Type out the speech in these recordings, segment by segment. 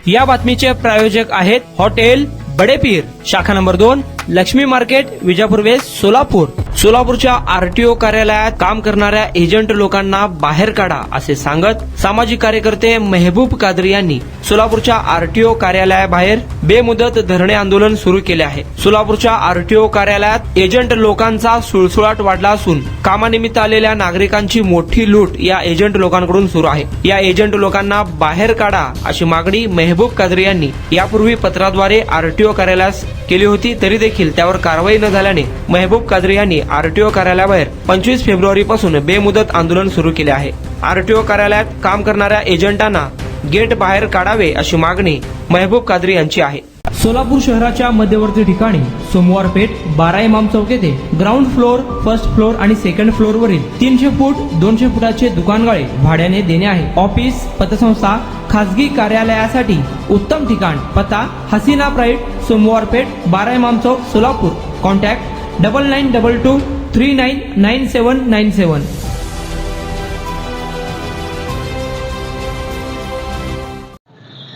या बातमीचे प्रायोजक आहेत हॉटेल बडेपीर, शाखा number 2, Laxmi market, Vijapur west, Solapur. सोलापूरच्या आरटीओ कार्यालयात काम करणाऱ्या एजंट लोकांना बाहेर काढा असे सांगत सामाजिक कार्यकर्ते मेहबूब कादरी यांनी सोलापूरच्या आरटीओ कार्यालयाबाहेर बेमुदत धरणे आंदोलन सुरू केले आहे. सोलापूरच्या आरटीओ कार्यालयात एजंट लोकांचा सुळसुळाट वाढला असून कामानिमित्त आलेल्या नागरिकांची मोठी लूट या एजंट लोकांकडून सुरू आहे. या एजंट लोकांना बाहेर काढा अशी मागणी मेहबूब कादरी यांनी यापूर्वी पत्राद्वारे आरटीओ कार्यालयास केली होती, तरी देखील त्यावर कारवाई न झाल्याने मेहबूब कादरी यांनी आरटीओ कार्यालयाबाहेर 25 फेब्रुवारी पासून बेमुदत आंदोलन सुरू केले आहे. आरटीओ कार्यालयात काम करणाऱ्या एजंटांना गेट बाहेर काढावे अशी मागणी मेहबूब कादरी यांची आहे. सोलापूर शहराच्या मध्यवर्ती ठिकाणी सोमवार पेठ 12 इमाम चौक येथे ग्राउंड फ्लोर, फर्स्ट फ्लोर आणि सेकंड फ्लोर वरील 300 फूट 200 फुटाचे दुकानगाळे भाड्याने देणे आहे. ऑफिस, पतसंस्था, खासगी कार्यालयासाठी उत्तम ठिकाण. पत्ता हसीना प्राईड, सोमवार पेठ 12 इमाम चौक, सोलापूर. कॉन्टॅक्ट 9922 399797.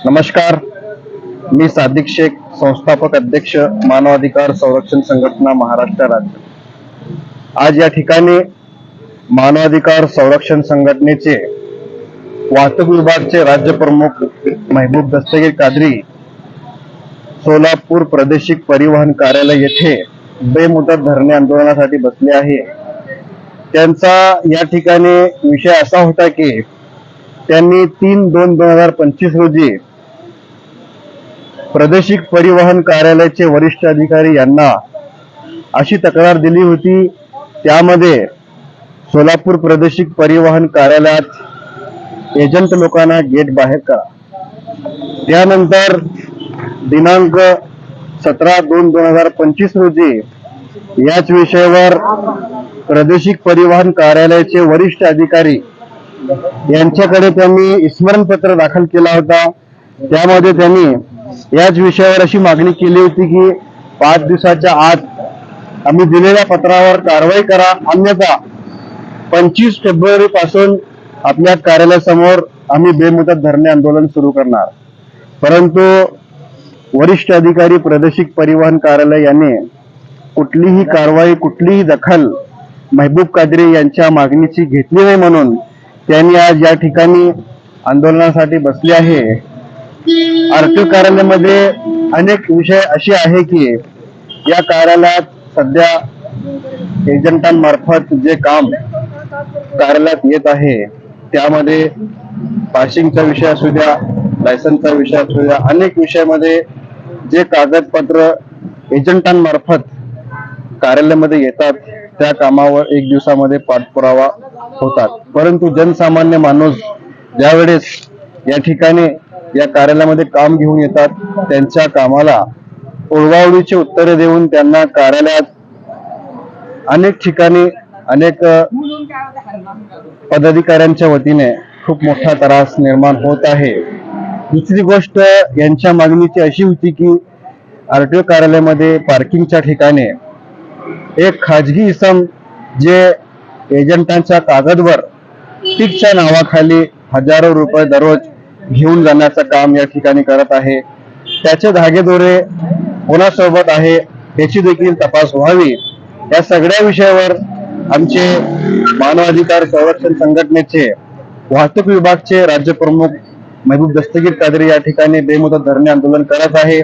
नमस्कार, मी सादिक शेख, संस्थापक अध्यक्ष मानवाधिकार संरक्षण संघटना महाराष्ट्र राज्य. आज या ठिकाणी मानवाधिकार संरक्षण संघटनेचे वाहतूक विभागचे राज्य प्रमुख मेहबूब दस्तगीर कादरी सोलापूर प्रादेशिक परिवहन कार्यालय येथे बेमुदत धरणे आंदोलनासाठी बसले आहे. त्यांचा या ठिकाणी विषय असा होता की त्यांनी 3/2/2025 रोजी प्रादेशिक परिवहन कार्यालयाचे वरिष्ठ अधिकारी यांना अशी तक्रार दिली होती. त्यामध्ये सोलापूर प्रादेशिक परिवहन कार्यालयात एजंट लोकांना गेट बाहेर करा. त्यानंतर दिनांक 17/2/2025 रोजी याच विषयावर प्रादेशिक परिवहन कार्यालयाचे वरिष्ठ अधिकारी यांच्याकडे त्यांनी स्मरणपत्र दाखल केला होता. त्यामध्ये त्यांनी याच विषयावर अशी मागणी केली होती की 5 दिवसाच्या आत आम्ही दिलेल्या पत्रावर कारवाई करा, अन्यथा 25 फेब्रुवारी पासून आपल्या कार्यालयासमोर आम्ही बेमुदत धरणे आंदोलन सुरू करणार. परंतु वरिष्ठ अधिकारी प्रादेशिक परिवहन कार्यालय यांनी कुठलीही कारवाई, कुठलीही दखल मेहबूब कादरी यांच्या मागणीची घेतली नाही, म्हणून त्यांनी आज या ठिकाणी आंदोलनासाठी बसले आहे. आरटीओ कार्यालयामध्ये अनेक विषय असे आहे की या कार्यालयात सध्या एजंटांमार्फत जे काम कार्यालयात येत आहे त्यामध्ये पासिंगचा विषय असू द्या, लायसन्सचा विषय असू द्या, अनेक विषयामध्ये जे कागदपत्र एजंटांमार्फत कार्यालयामध्ये येतात त्या कामावर 1 दिवसामध्ये पाठपुरावा होतात. परंतु जनसामान्य माणूस ज्यावेळेस या ठिकाणी या कार्यालयामध्ये काम घेऊन येतात त्यांच्या कामाला ओळवाओळीची उत्तरे देऊन त्यांना कार्यालयात अनेक ठिकाणी अनेक पदाधिकाऱ्यांच्या वतीने खूप मोठा त्रास निर्माण होत आहे. दुसरी गोष्ट यांच्या मागणीची अशी होती की आरटीओ कार्यालयामध्ये पार्किंगच्या ठिकाणी एक खाजगी इसम जे एजंटांच्या कागदवर टिकच्या नावाखाली हजारो रुपये दररोज घेऊन जाण्याचं काम या ठिकाणी करत आहे. त्याचे धागेदोरे कोणासोबत आहे याची देखील तपास व्हावी. या सगळ्या विषयावर आमचे मानवाधिकार संरक्षण संघटनेचे वाहतूक विभागचे राज्य प्रमुख मेहबूब दस्तगीर कादरी या ठिकाणी बेमुदत धरणे आंदोलन करत आहे.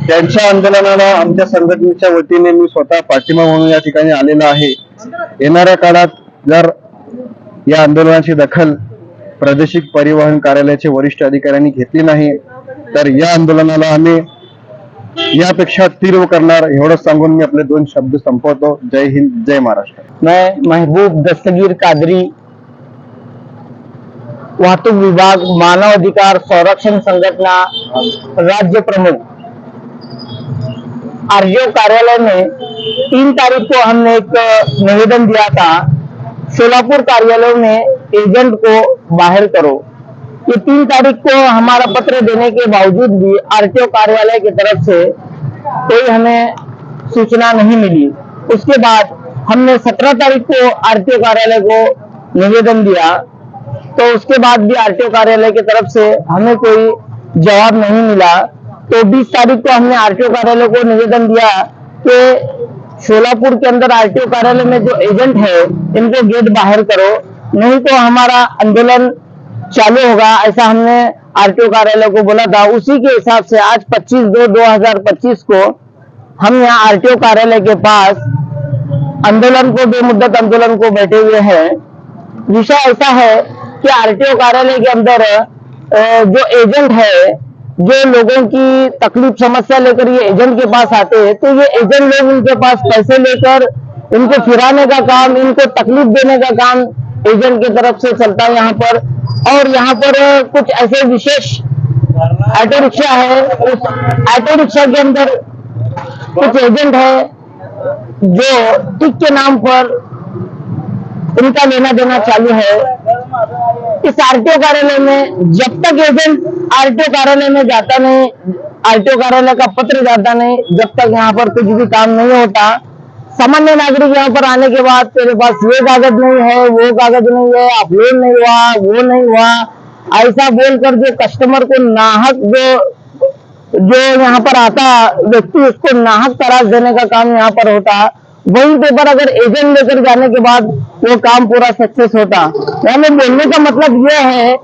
त्यांच्या आंदोलनाला आमच्या संघटनेच्या वतीने मी स्वतः पाठिंबा म्हणून या ठिकाणी आलेला आहे. येणाऱ्या काळात जर या आंदोलनाची दखल प्रादेशिक परिवहन कार्यालयाचे वरिष्ठ अधिकाऱ्यांनी घेतली नाही तर या आंदोलनाला आम्ही यापेक्षा तीव्र करणार, एवढंच सांगून मी आपले 2 शब्द संपवतो. जय हिंद, जय महाराष्ट्र. मैं मेहबूब दस्तगीर कादरी, वाहतूक विभाग, मानव अधिकार संरक्षण संगठना राज्य प्रमुख. आरटीओ कार्यालय में 3 तारीख को हमने एक निवेदन दिया था, सोलापुर कार्यालय में एजेंट को बाहर करो. ये 3 तारीख को हमारा पत्र देने के बावजूद भी आरटीओ कार्यालय की तरफ से कोई हमें सूचना नहीं मिली. उसके बाद हमने 17 तारीख को आरटीओ कार्यालय को निवेदन दिया, तो उसके बाद भी आरटीओ कार्यालय की तरफ से हमें कोई जवाब नहीं मिला, तो 20 तारीख को हमने आरटीओ कार्यालय को निवेदन दिया कि सोलापुर के अंदर आरटीओ कार्यालय में जो एजेंट है इनको गेट बाहर करो, नहीं तो हमारा आंदोलन चालू होगा, ऐसा हमने आरटीओ कार्यालय को बोला था। उसी के हिसाब से आज 25/2/2025 को हम यहाँ आरटीओ कार्यालय के पास आंदोलन को बेमुद्दत आंदोलन को बैठे हुए हैं। विषय ऐसा है कि आरटीओ कार्यालय के अंदर जो एजेंट है, जो लोगों की तकलीफ समस्या लेकर ये एजेंट के पास आते हैं, तो ये एजेंट लोग उनके पास पैसे लेकर इनको फिराने का काम, इनको तकलीफ देने का काम एजेंट की तरफ से चलता है यहाँ पर। और यहाँ पर कुछ ऐसे विशेष ऑटो रिक्शा है, उस ऑटो रिक्शा के अंदर कुछ एजेंट है जो टिक के नाम पर इनका लेना देना चालू है। इस आरटीओ कार्यालय में जब तक एजेंट आरटीओ कार्यालय में जाता नहीं, आरटीओ कार्यालय का पत्र जाता नहीं, जब तक यहाँ पर कुछ भी काम नहीं होता, सामान्य नागरिक यहाँ पर आने के बाद तेरे पास ये कागज नहीं है, वो कागज नहीं है, अपलोड नहीं हुआ, वो नहीं हुआ, ऐसा बोलकर जो कस्टमर को नाहक जो यहाँ पर आता व्यक्ति उसको नाहक त्रास देने का काम यहाँ पर होता। वही पेपर अगर एजेंट लेकर जाने के बाद वो काम पूरा सक्सेस होता। यानी बोलने का मतलब ये है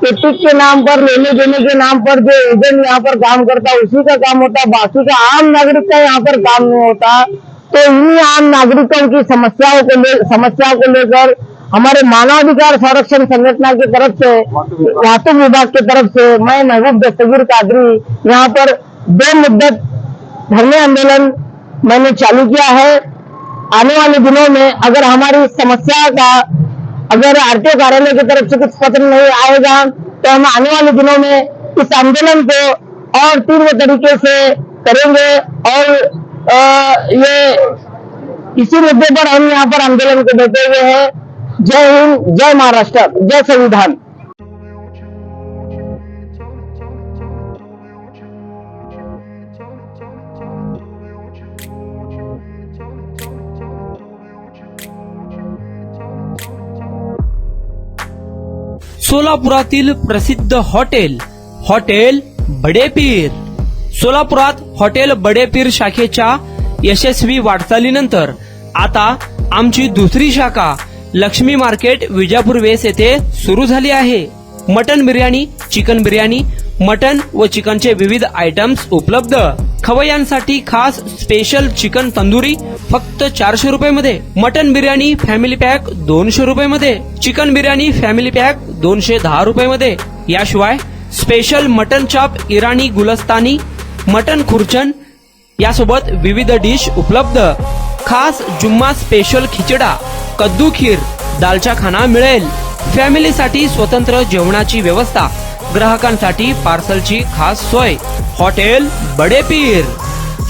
कि टिक के नाम पर, लेने देने के नाम पर जो एजेंट यहाँ पर काम करता उसी का काम होता, बाकी का आम नागरिक का यहाँ पर काम नहीं होता। तो इन्हीं आम नागरिकों की समस्याओं को लेकर हमारे मानवाधिकार संरक्षण संगठन की तरफ से, वाहतुक विभाग की तरफ से मैं महबूब दस्तगीर कादरी यहाँ पर बेमुद्दत धरने आंदोलन मैंने चालू किया है। आने वाले दिनों में अगर हमारी समस्या का अगर आरटीओ कार्यालय की तरफ से कुछ पत्र नहीं आएगा तो हम आने वाले दिनों में इस आंदोलन को और तीव्र तरीके से करेंगे। और ये इसी मुद्दे पर हम यहाँ पर आंदोलन को बैठे हुए हैं। जय हिंद, जय महाराष्ट्र, जय संविधान। सोलापुरातील प्रसिद्ध हॉटेल बडे पीर। सोलापुरात हॉटेल बडे पीर शाखेच्या यशस्वी वाटचालीनंतर आता आमची दुसरी शाखा लक्ष्मी मार्केट विजापूर वेस येथे सुरू झाली आहे। Mutton biryani, chicken biryani, mutton व चिकनचे विविध आयटम्स उपलब्ध। खवय्यांसाठी खास स्पेशल चिकन तंदुरी फक्त 400 रुपये मध्ये, मटन बिर्याणी फॅमिली पॅक 200 रुपये मध्ये, चिकन बिर्याणी फॅमिली पॅक 210 रुपये मध्ये। याशिवाय स्पेशल मटन चाप, इराणी गुलस्तानी, मटन खुर्चन यासोबत विविध डिश उपलब्ध। खास जुम्मा स्पेशल खिचडा, कद्दू खीर, दालचा खाना मिळेल। फॅमिलीसाठी स्वतंत्र जेवणाची व्यवस्था, ग्राहकांसाठी पार्सलची खास सोय। हॉटेल बडे पीर,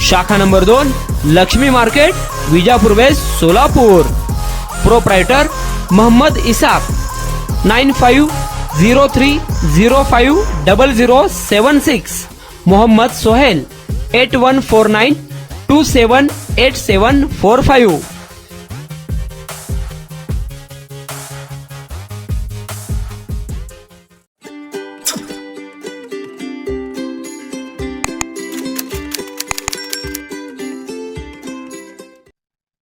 शाखा number 2, Laxmi market, Vijapur west, Solapur. Proprietor Mohammad Isaq, 9503050076। Mohammad Sohail, 8149278745।